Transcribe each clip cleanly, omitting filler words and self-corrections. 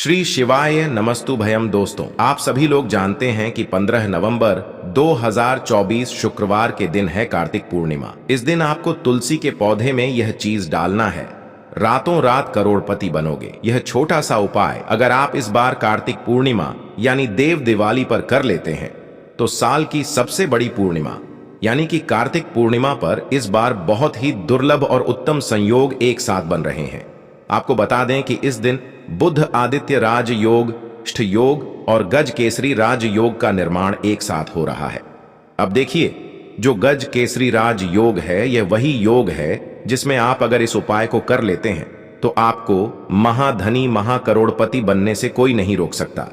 श्री शिवाय नमस्तुभयम। दोस्तों, आप सभी लोग जानते हैं कि 15 नवंबर 2024 शुक्रवार के दिन है कार्तिक पूर्णिमा। इस दिन आपको तुलसी के पौधे में यह चीज डालना है, रातों रात करोड़पति बनोगे। यह छोटा सा उपाय अगर आप इस बार कार्तिक पूर्णिमा यानी देव दिवाली पर कर लेते हैं तो साल की सबसे बड़ी पूर्णिमा यानी कि कार्तिक पूर्णिमा पर इस बार बहुत ही दुर्लभ और उत्तम संयोग एक साथ बन रहे हैं। आपको बता दें कि इस दिन बुध आदित्य राज योग, इष्ट योग और गज केसरी राज योग का निर्माण एक साथ हो रहा है। अब देखिए, जो गज केसरी राज योग है यह वही योग है जिसमें आप अगर इस उपाय को कर लेते हैं तो आपको महाधनी महाकरोड़पति बनने से कोई नहीं रोक सकता।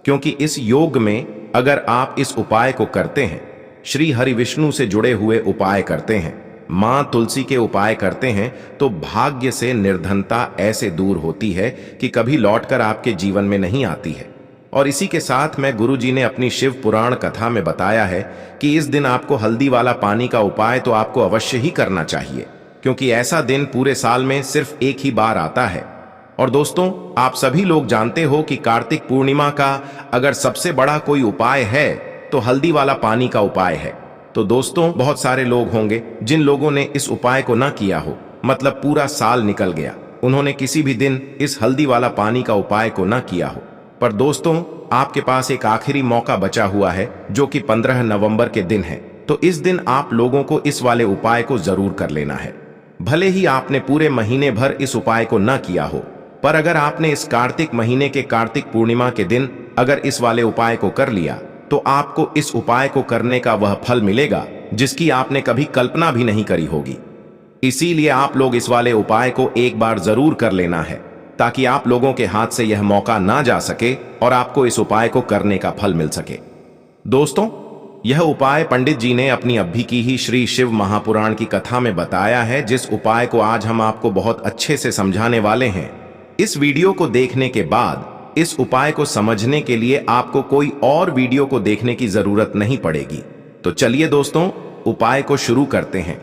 क्योंकि इस योग में अगर आप इस उपाय को करते हैं, श्री हरि विष्णु से जुड़े हुए उपाय करते हैं, मां तुलसी के उपाय करते हैं, तो भाग्य से निर्धनता ऐसे दूर होती है कि कभी लौटकर आपके जीवन में नहीं आती है। और इसी के साथ में गुरुजी ने अपनी शिव पुराण कथा में बताया है कि इस दिन आपको हल्दी वाला पानी का उपाय तो आपको अवश्य ही करना चाहिए, क्योंकि ऐसा दिन पूरे साल में सिर्फ एक ही बार आता है। और दोस्तों, आप सभी लोग जानते हो कि कार्तिक पूर्णिमा का अगर सबसे बड़ा कोई उपाय है तो हल्दी वाला पानी का उपाय है। तो दोस्तों, बहुत सारे लोग होंगे जिन लोगों ने इस उपाय को ना किया हो, मतलब पूरा साल निकल गया, उन्होंने किसी भी दिन इस हल्दी वाला पानी का उपाय को ना किया हो। पर दोस्तों, आपके पास एक आखिरी मौका बचा हुआ है जो कि 15 नवंबर के दिन है। तो इस दिन आप लोगों को इस वाले उपाय को जरूर कर लेना है। भले ही आपने पूरे महीने भर इस उपाय को ना किया हो, पर अगर आपने इस कार्तिक महीने के कार्तिक पूर्णिमा के दिन अगर इस वाले उपाय को कर लिया तो आपको इस उपाय को करने का वह फल मिलेगा जिसकी आपने कभी कल्पना भी नहीं करी होगी। इसीलिए आप लोग इस वाले उपाय को एक बार जरूर कर लेना है, ताकि आप लोगों के हाथ से यह मौका ना जा सके और आपको इस उपाय को करने का फल मिल सके। दोस्तों, यह उपाय पंडित जी ने अपनी अभी की ही श्री शिव महापुराण की कथा में बताया है, जिस उपाय को आज हम आपको बहुत अच्छे से समझाने वाले हैं। इस वीडियो को देखने के बाद इस उपाय को समझने के लिए आपको कोई और वीडियो को देखने की जरूरत नहीं पड़ेगी। तो चलिए दोस्तों, उपाय को शुरू करते हैं।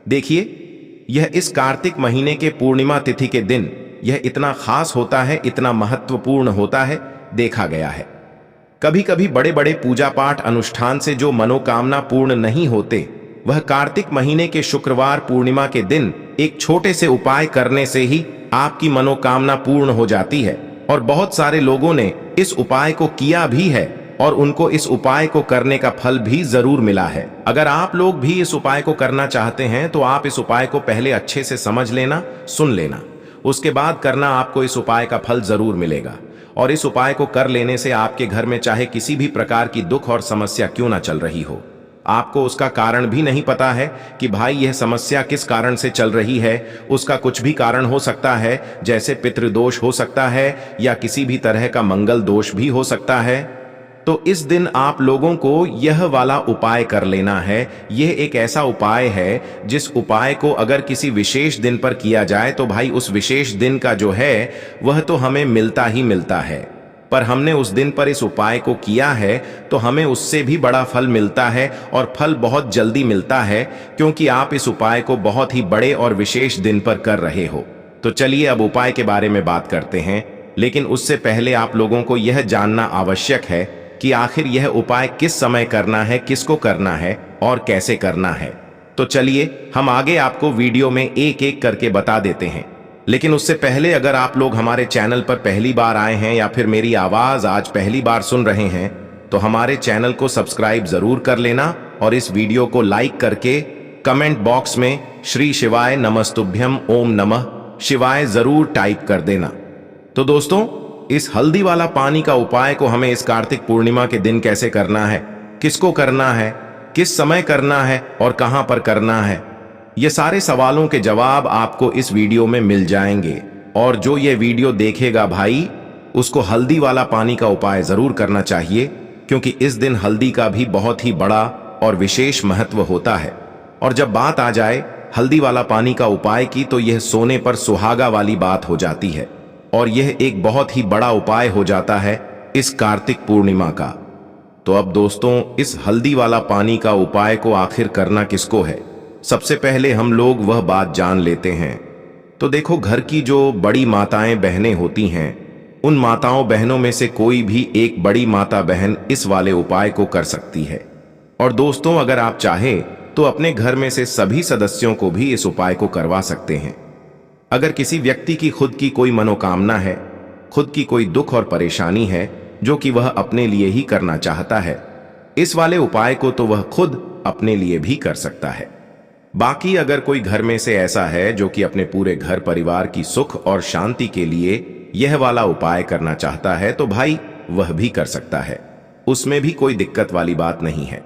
देखिए, यह इस कार्तिक महीने के पूर्णिमा तिथि के दिन यह इतना खास होता है, इतना महत्वपूर्ण होता है, देखा गया है। कभी कभी बड़े बड़े पूजा पाठ अनुष्ठान से जो मनोकामना पूर्ण नहीं होते, वह कार्तिक महीने के शुक्रवार पूर्णिमा के दिन एक छोटे से उपाय करने से ही आपकी मनोकामना पूर्ण हो जाती है। और बहुत सारे लोगों ने इस उपाय को किया भी है और उनको इस उपाय को करने का फल भी जरूर मिला है। अगर आप लोग भी इस उपाय को करना चाहते हैं तो आप इस उपाय को पहले अच्छे से समझ लेना, सुन लेना, उसके बाद करना, आपको इस उपाय का फल जरूर मिलेगा। और इस उपाय को कर लेने से आपके घर में चाहे किसी भी प्रकार की दुख और समस्या क्यों ना चल रही हो, आपको उसका कारण भी नहीं पता है कि भाई यह समस्या किस कारण से चल रही है, उसका कुछ भी कारण हो सकता है, जैसे पितृदोष हो सकता है या किसी भी तरह का मंगल दोष भी हो सकता है। तो इस दिन आप लोगों को यह वाला उपाय कर लेना है। यह एक ऐसा उपाय है जिस उपाय को अगर किसी विशेष दिन पर किया जाए तो भाई उस विशेष दिन का जो है वह तो हमें मिलता ही मिलता है, पर हमने उस दिन पर इस उपाय को किया है तो हमें उससे भी बड़ा फल मिलता है, और फल बहुत जल्दी मिलता है, क्योंकि आप इस उपाय को बहुत ही बड़े और विशेष दिन पर कर रहे हो। तो चलिए अब उपाय के बारे में बात करते हैं, लेकिन उससे पहले आप लोगों को यह जानना आवश्यक है कि आखिर यह उपाय किस समय करना है, किसको करना है और कैसे करना है। तो चलिए हम आगे आपको वीडियो में एक एक करके बता देते हैं। लेकिन उससे पहले अगर आप लोग हमारे चैनल पर पहली बार आए हैं या फिर मेरी आवाज आज पहली बार सुन रहे हैं तो हमारे चैनल को सब्सक्राइब जरूर कर लेना और इस वीडियो को लाइक करके कमेंट बॉक्स में श्री शिवाय नमस्तुभ्यम ओम नमः शिवाय जरूर टाइप कर देना। तो दोस्तों, इस हल्दी वाला पानी का उपाय को हमें इस कार्तिक पूर्णिमा के दिन कैसे करना है, किसको करना है, किस समय करना है और कहां पर करना है, ये सारे सवालों के जवाब आपको इस वीडियो में मिल जाएंगे। और जो ये वीडियो देखेगा भाई, उसको हल्दी वाला पानी का उपाय जरूर करना चाहिए, क्योंकि इस दिन हल्दी का भी बहुत ही बड़ा और विशेष महत्व होता है। और जब बात आ जाए हल्दी वाला पानी का उपाय की, तो यह सोने पर सुहागा वाली बात हो जाती है और यह एक बहुत ही बड़ा उपाय हो जाता है इस कार्तिक पूर्णिमा का। तो अब दोस्तों, इस हल्दी वाला पानी का उपाय को आखिर करना किसको है, सबसे पहले हम लोग वह बात जान लेते हैं। तो देखो, घर की जो बड़ी माताएं बहनें होती हैं उन माताओं बहनों में से कोई भी एक बड़ी माता बहन इस वाले उपाय को कर सकती है। और दोस्तों, अगर आप चाहें तो अपने घर में से सभी सदस्यों को भी इस उपाय को करवा सकते हैं। अगर किसी व्यक्ति की खुद की कोई मनोकामना है, खुद की कोई दुख और परेशानी है जो कि वह अपने लिए ही करना चाहता है, इस वाले उपाय को तो वह खुद अपने लिए भी कर सकता है। बाकी अगर कोई घर में से ऐसा है जो कि अपने पूरे घर परिवार की सुख और शांति के लिए यह वाला उपाय करना चाहता है, तो भाई वह भी कर सकता है। उसमें भी कोई दिक्कत वाली बात नहीं है।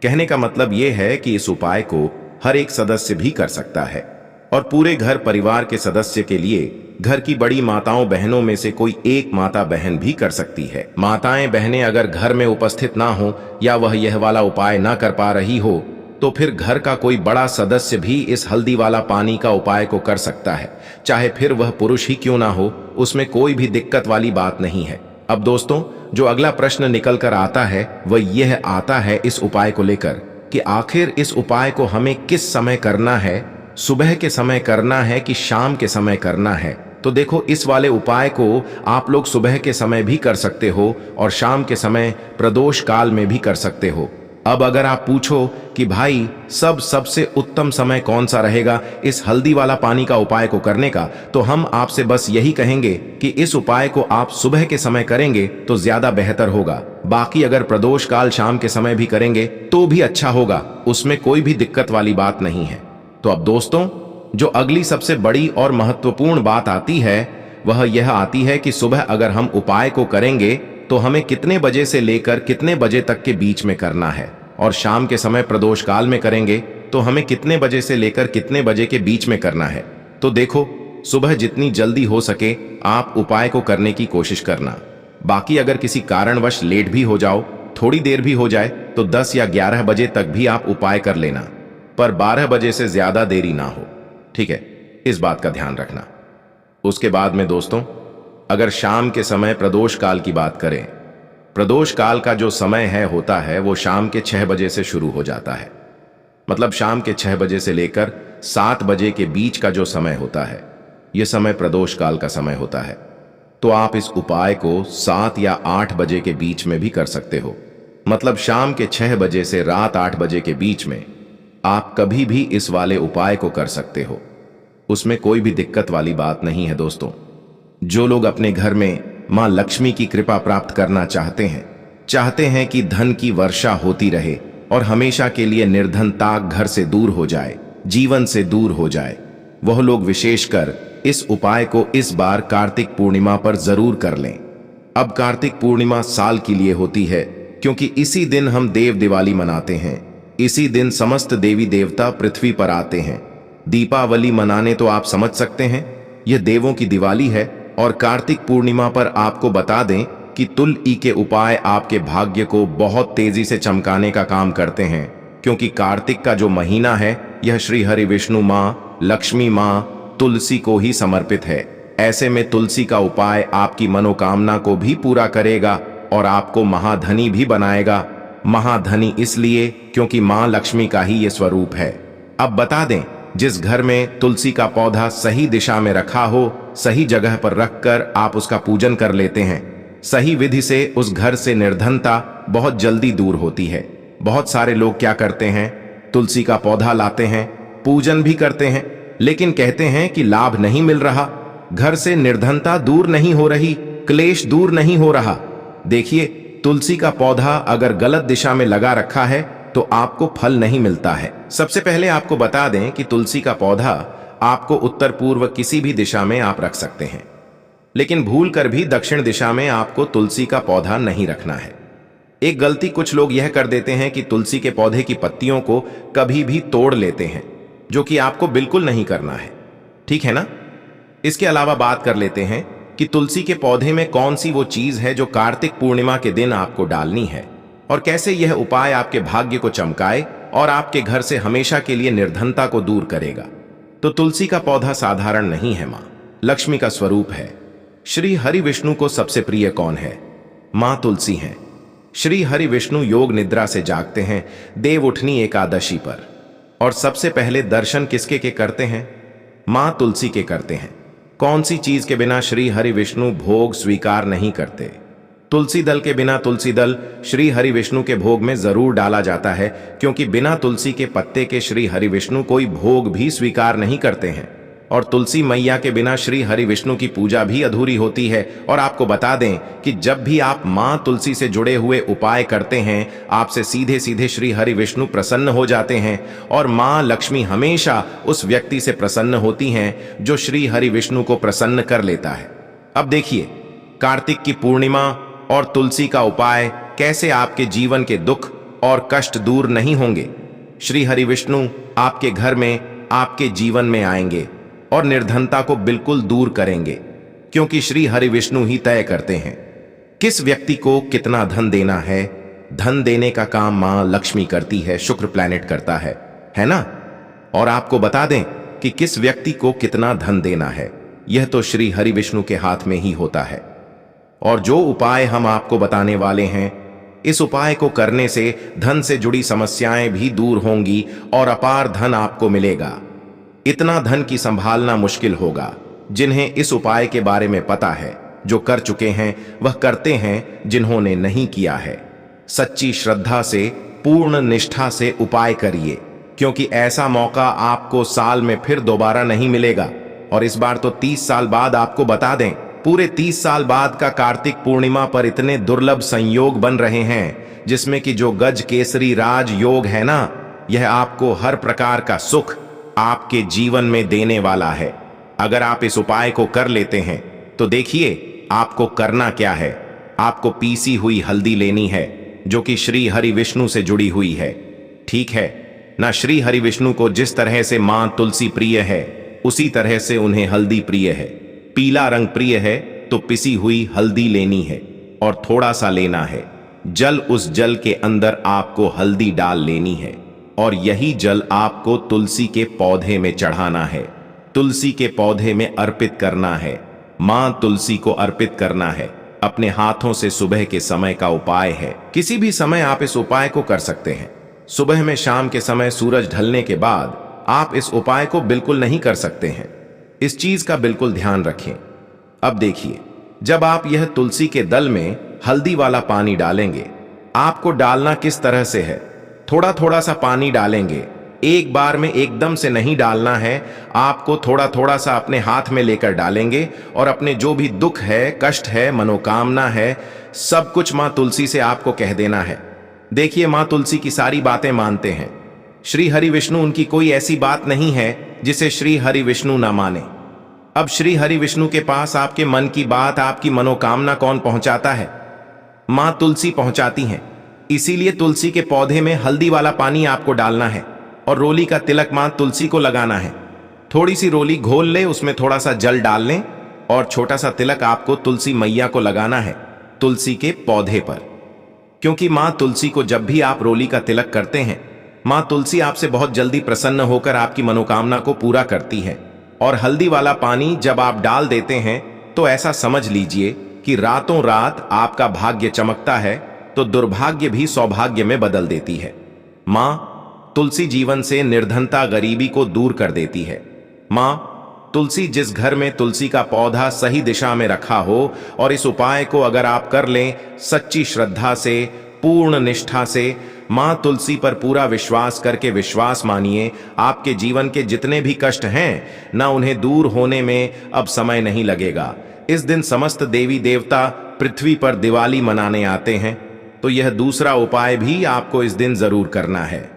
कहने का मतलब यह है कि इस उपाय को हर एक सदस्य भी कर सकता है और पूरे घर परिवार के सदस्य के लिए घर की बड़ी माताओं बहनों में से कोई एक माता बहन भी कर सकती है। माताएं बहनें अगर घर में उपस्थित ना हो या वह यह वाला उपाय ना कर पा रही हो, तो फिर घर का कोई बड़ा सदस्य भी इस हल्दी वाला पानी का उपाय को कर सकता है, चाहे फिर वह पुरुष ही क्यों ना हो। उसमें कोई भी दिक्कत वाली बात नहीं है। अब दोस्तों, जो अगला प्रश्न निकल कर आता है वह यह आता है इस उपाय को लेकर कि आखिर इस उपाय को हमें किस समय करना है, सुबह के समय करना है कि शाम के समय करना है। तो देखो, इस वाले उपाय को आप लोग सुबह के समय भी कर सकते हो और शाम के समय प्रदोष काल में भी कर सकते हो। अब अगर आप पूछो कि भाई सबसे उत्तम समय कौन सा रहेगा इस हल्दी वाला पानी का उपाय को करने का, तो हम आपसे बस यही कहेंगे कि इस उपाय को आप सुबह के समय करेंगे तो ज्यादा बेहतर होगा। बाकी अगर प्रदोष काल शाम के समय भी करेंगे तो भी अच्छा होगा, उसमें कोई भी दिक्कत वाली बात नहीं है। तो अब दोस्तों, जो अगली सबसे बड़ी और महत्वपूर्ण बात आती है वह यह आती है कि सुबह अगर हम उपाय को करेंगे तो हमें कितने बजे से लेकर कितने बजे तक के बीच में करना है, और शाम के समय प्रदोष काल में करेंगे तो हमें कितने बजे से लेकर कितने बजे के बीच में करना है। तो देखो, सुबह जितनी जल्दी हो सके आप उपाय को करने की कोशिश करना। बाकी अगर किसी कारणवश लेट भी हो जाओ, थोड़ी देर भी हो जाए, तो 10 या 11 बजे तक भी आप उपाय कर लेना, पर 12 बजे से ज्यादा देरी ना हो। ठीक है, इस बात का ध्यान रखना। उसके बाद में दोस्तों, अगर शाम के समय प्रदोष काल की बात करें, प्रदोष काल का जो समय होता है वो शाम के 6 बजे से शुरू हो जाता है। मतलब शाम के 6 बजे से लेकर 7 बजे के बीच का जो समय होता है, यह समय प्रदोष काल का समय होता है। तो आप इस उपाय को 7 या 8 बजे के बीच में भी कर सकते हो। मतलब शाम के 6 बजे से रात 8 बजे के बीच में आप कभी भी इस वाले उपाय को कर सकते हो, उसमें कोई भी दिक्कत वाली बात नहीं है। दोस्तों, जो लोग अपने घर में मां लक्ष्मी की कृपा प्राप्त करना चाहते हैं कि धन की वर्षा होती रहे और हमेशा के लिए निर्धनता घर से दूर हो जाए, जीवन से दूर हो जाए, वह लोग विशेषकर इस उपाय को इस बार कार्तिक पूर्णिमा पर जरूर कर लें। अब कार्तिक पूर्णिमा साल के लिए होती है क्योंकि इसी दिन हम देव दिवाली मनाते हैं। इसी दिन समस्त देवी देवता पृथ्वी पर आते हैं। दीपावली मनाने तो आप समझ सकते हैं, यह देवों की दिवाली है। और कार्तिक पूर्णिमा पर आपको बता दें कि तुल ई के उपाय आपके भाग्य को बहुत तेजी से चमकाने का काम करते हैं, क्योंकि कार्तिक का जो महीना है यह श्री हरि विष्णु मां लक्ष्मी मां तुलसी को ही समर्पित है। ऐसे में तुलसी का उपाय आपकी मनोकामना को भी पूरा करेगा और आपको महाधनी भी बनाएगा। महाधनी इसलिए क्योंकि मां लक्ष्मी का ही ये स्वरूप है। अब बता दें, जिस घर में तुलसी का पौधा सही दिशा में रखा हो, सही जगह पर रखकर आप उसका पूजन कर लेते हैं, सही विधि से उस घर से निर्धनता बहुत जल्दी दूर होती है। बहुत सारे लोग क्या करते हैं, तुलसी का पौधा लाते हैं, पूजन भी करते हैं, लेकिन कहते हैं कि लाभ नहीं मिल रहा, घर से निर्धनता दूर नहीं हो रही, क्लेश दूर नहीं हो रहा। देखिए, तुलसी का पौधा अगर गलत दिशा में लगा रखा है तो आपको फल नहीं मिलता है। सबसे पहले आपको बता दें कि तुलसी का पौधा आपको उत्तर पूर्व किसी भी दिशा में आप रख सकते हैं, लेकिन भूल कर भी दक्षिण दिशा में आपको तुलसी का पौधा नहीं रखना है। एक गलती कुछ लोग यह कर देते हैं कि तुलसी के पौधे की पत्तियों को कभी भी तोड़ लेते हैं, जो कि आपको बिल्कुल नहीं करना है। ठीक है ना? इसके अलावा बात कर लेते हैं कि तुलसी के पौधे में कौन सी वो चीज है जो कार्तिक पूर्णिमा के दिन आपको डालनी है, और कैसे यह उपाय आपके भाग्य को चमकाए और आपके घर से हमेशा के लिए निर्धनता को दूर करेगा। तो तुलसी का पौधा साधारण नहीं है, मां लक्ष्मी का स्वरूप है। श्री हरि विष्णु को सबसे प्रिय कौन है? मां तुलसी हैं। श्री हरि विष्णु योग निद्रा से जागते हैं देव उठनी एकादशी पर, और सबसे पहले दर्शन किसके के करते हैं? मां तुलसी के करते हैं। कौन सी चीज के बिना श्री हरि विष्णु भोग स्वीकार नहीं करते? तुलसी दल के बिना तुलसी दल श्री हरि विष्णु के भोग में जरूर डाला जाता है, क्योंकि बिना तुलसी के पत्ते के श्री हरि विष्णु कोई भोग भी स्वीकार नहीं करते हैं। और तुलसी मैया के बिना श्री हरि विष्णु की पूजा भी अधूरी होती है। और आपको बता दें कि जब भी आप मां तुलसी से जुड़े हुए उपाय करते हैं, आपसे सीधे सीधे श्री हरि विष्णु प्रसन्न हो जाते हैं और मां लक्ष्मी हमेशा उस व्यक्ति से प्रसन्न होती हैं जो श्री हरि विष्णु को प्रसन्न कर लेता है। अब देखिए, कार्तिक की पूर्णिमा और तुलसी का उपाय कैसे आपके जीवन के दुख और कष्ट दूर नहीं होंगे। श्री हरि विष्णु आपके घर में, आपके जीवन में आएंगे और निर्धनता को बिल्कुल दूर करेंगे, क्योंकि श्री हरि विष्णु ही तय करते हैं किस व्यक्ति को कितना धन देना है। धन देने का काम मां लक्ष्मी करती है, शुक्र प्लैनेट करता है ना। और आपको बता दें कि किस व्यक्ति को कितना धन देना है, यह तो श्री हरि विष्णु के हाथ में ही होता है। और जो उपाय हम आपको बताने वाले हैं, इस उपाय को करने से धन से जुड़ी समस्याएं भी दूर होंगी और अपार धन आपको मिलेगा। इतना धन की संभालना मुश्किल होगा। जिन्हें इस उपाय के बारे में पता है, जो कर चुके हैं, वह करते हैं, जिन्होंने नहीं किया है। सच्ची श्रद्धा से, पूर्ण निष्ठा से उपाय करिए, क्योंकि ऐसा मौका आपको साल में फिर दोबारा नहीं मिलेगा। और इस बार तो 30 साल बाद आपको बता दें, पूरे 30 साल बाद का कार्तिक पूर्णिमा पर इतने दुर्लभ संयोग बन रहे हैं, जिसमें कि जो गज केसरी राज योग है ना, यह आपको हर प्रकार का सुख आपके जीवन में देने वाला है। अगर आप इस उपाय को कर लेते हैं तो देखिए आपको करना क्या है। आपको पीसी हुई हल्दी लेनी है, जो कि श्री हरि विष्णु से जुड़ी हुई है, ठीक है ना। श्री हरि विष्णु को जिस तरह से मां तुलसी प्रिय है, उसी तरह से उन्हें हल्दी प्रिय है। पीला रंग प्रिय है तो पिसी हुई हल्दी लेनी है और थोड़ा सा लेना है जल। उस जल के अंदर आपको हल्दी डाल लेनी है और यही जल आपको तुलसी के पौधे में चढ़ाना है, तुलसी के पौधे में अर्पित करना है, मां तुलसी को अर्पित करना है अपने हाथों से। सुबह के समय का उपाय है, किसी भी समय आप इस उपाय को कर सकते हैं। सुबह में, शाम के समय, सूरज ढलने के बाद आप इस उपाय को बिल्कुल नहीं कर सकते हैं। इस चीज का बिल्कुल ध्यान रखें। अब देखिए, जब आप यह तुलसी के दल में हल्दी वाला पानी डालेंगे, आपको डालना किस तरह से है, थोड़ा थोड़ा सा पानी डालेंगे, एक बार में एकदम से नहीं डालना है। आपको थोड़ा थोड़ा सा अपने हाथ में लेकर डालेंगे और अपने जो भी दुख है, कष्ट है, मनोकामना है, सब कुछ मां तुलसी से आपको कह देना है। देखिए, मां तुलसी की सारी बातें मानते हैं। श्री हरि विष्णु, उनकी कोई ऐसी बात नहीं है जिसे श्री हरि विष्णु ना माने। अब श्री हरि विष्णु के पास आपके मन की बात, आपकी मनोकामना कौन पहुंचाता है? मां तुलसी पहुंचाती हैं। इसीलिए तुलसी के पौधे में हल्दी वाला पानी आपको डालना है और रोली का तिलक मां तुलसी को लगाना है। थोड़ी सी रोली घोल ले, उसमें थोड़ा सा जल डाल लें और छोटा सा तिलक आपको तुलसी मैया को लगाना है तुलसी के पौधे पर। क्योंकि मां तुलसी को जब भी आप रोली का तिलक करते हैं, मां तुलसी आपसे बहुत जल्दी प्रसन्न होकर आपकी मनोकामना को पूरा करती है। और हल्दी वाला पानी जब आप डाल देते हैं तो ऐसा समझ लीजिए कि रातों रात आपका भाग्य चमकता है, तो दुर्भाग्य भी सौभाग्य में बदल देती है। मां तुलसी जीवन से निर्धनता, गरीबी को दूर कर देती है। मां तुलसी, जिस घर में तुलसी का पौधा सही दिशा में रखा हो और इस उपाय को अगर आप कर लें सच्ची श्रद्धा से, पूर्ण निष्ठा से, मां तुलसी पर पूरा विश्वास करके, विश्वास मानिए, आपके जीवन के जितने भी कष्ट हैं ना, उन्हें दूर होने में अब समय नहीं लगेगा। इस दिन समस्त देवी देवता पृथ्वी पर दिवाली मनाने आते हैं, तो यह दूसरा उपाय भी आपको इस दिन जरूर करना है।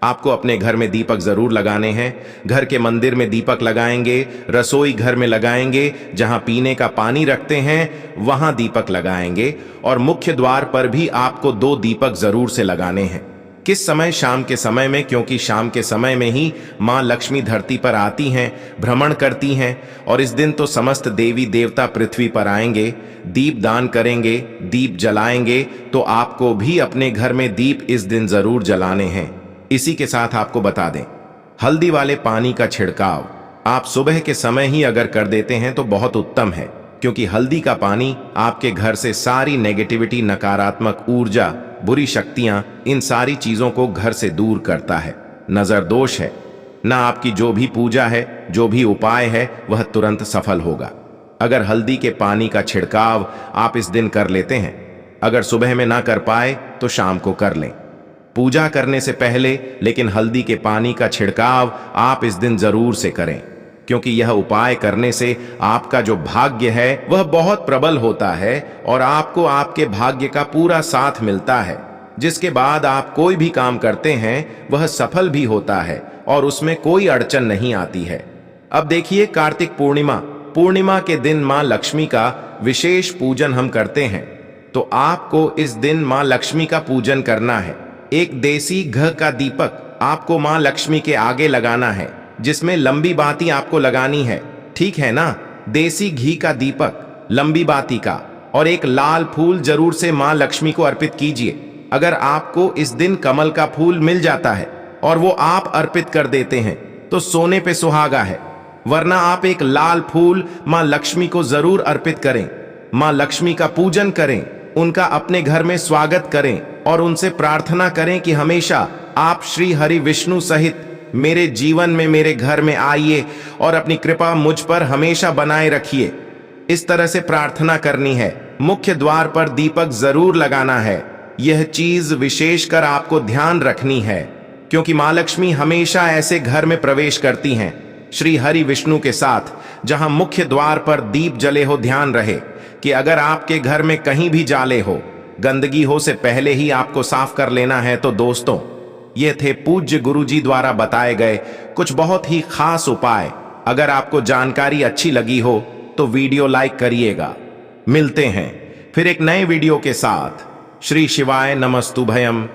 आपको अपने घर में दीपक जरूर लगाने हैं। घर के मंदिर में दीपक लगाएंगे, रसोई घर में लगाएंगे, जहां पीने का पानी रखते हैं वहां दीपक लगाएंगे और मुख्य द्वार पर भी आपको 2 दीपक जरूर से लगाने हैं। किस समय? शाम के समय में, क्योंकि शाम के समय में ही मां लक्ष्मी धरती पर आती हैं, भ्रमण करती हैं और इस दिन तो समस्त देवी देवता पृथ्वी पर आएंगे, दीप दान करेंगे, दीप जलाएंगे। तो आपको भी अपने घर में दीप इस दिन जरूर जलाने हैं। इसी के साथ आपको बता दें, हल्दी वाले पानी का छिड़काव आप सुबह के समय ही अगर कर देते हैं तो बहुत उत्तम है, क्योंकि हल्दी का पानी आपके घर से सारी नेगेटिविटी, नकारात्मक ऊर्जा, बुरी शक्तियां, इन सारी चीजों को घर से दूर करता है। नजर दोष है, ना आपकी जो भी पूजा है, जो भी उपाय है, वह तुरंत सफल होगा। अगर हल्दी के पानी का छिड़काव आप इस दिन कर लेते हैं, अगर सुबह में ना कर पाए तो शाम को कर लें पूजा करने से पहले, लेकिन हल्दी के पानी का छिड़काव आप इस दिन जरूर से करें, क्योंकि यह उपाय करने से आपका जो भाग्य है वह बहुत प्रबल होता है और आपको आपके भाग्य का पूरा साथ मिलता है, जिसके बाद आप कोई भी काम करते हैं वह सफल भी होता है और उसमें कोई अड़चन नहीं आती है। अब देखिए, कार्तिक पूर्णिमा के दिन मां लक्ष्मी का विशेष पूजन हम करते हैं, तो आपको इस दिन मां लक्ष्मी का पूजन करना है। एक देसी घी का दीपक आपको मां लक्ष्मी के आगे लगाना है, जिसमें लंबी बाती आपको लगानी है, ठीक है ना? देसी घी का दीपक, लंबी बाती का, और एक लाल फूल जरूर से मां लक्ष्मी को अर्पित कीजिए। अगर आपको इस दिन कमल का फूल मिल जाता है और वो आप अर्पित कर देते हैं तो सोने पे सुहागा है, वरना आप एक लाल फूल मां लक्ष्मी को जरूर अर्पित करें। मां लक्ष्मी का पूजन करें, उनका अपने घर में स्वागत करें और उनसे प्रार्थना करें कि हमेशा आप श्री हरि विष्णु सहित मेरे जीवन में, मेरे घर में आइए और अपनी कृपा मुझ पर हमेशा बनाए रखिए। इस तरह से प्रार्थना करनी है। मुख्य द्वार पर दीपक जरूर लगाना है। यह चीज विशेषकर आपको ध्यान रखनी है, क्योंकि मां लक्ष्मी हमेशा ऐसे घर में प्रवेश करती हैं श्री हरि विष्णु के साथ, जहां मुख्य द्वार पर दीप जले हो। ध्यान रहे कि अगर आपके घर में कहीं भी जाले हो, गंदगी हो, से पहले ही आपको साफ कर लेना है। तो दोस्तों, ये थे पूज्य गुरुजी द्वारा बताए गए कुछ बहुत ही खास उपाय। अगर आपको जानकारी अच्छी लगी हो तो वीडियो लाइक करिएगा। मिलते हैं फिर एक नए वीडियो के साथ। श्री शिवाय नमस्तुभयम।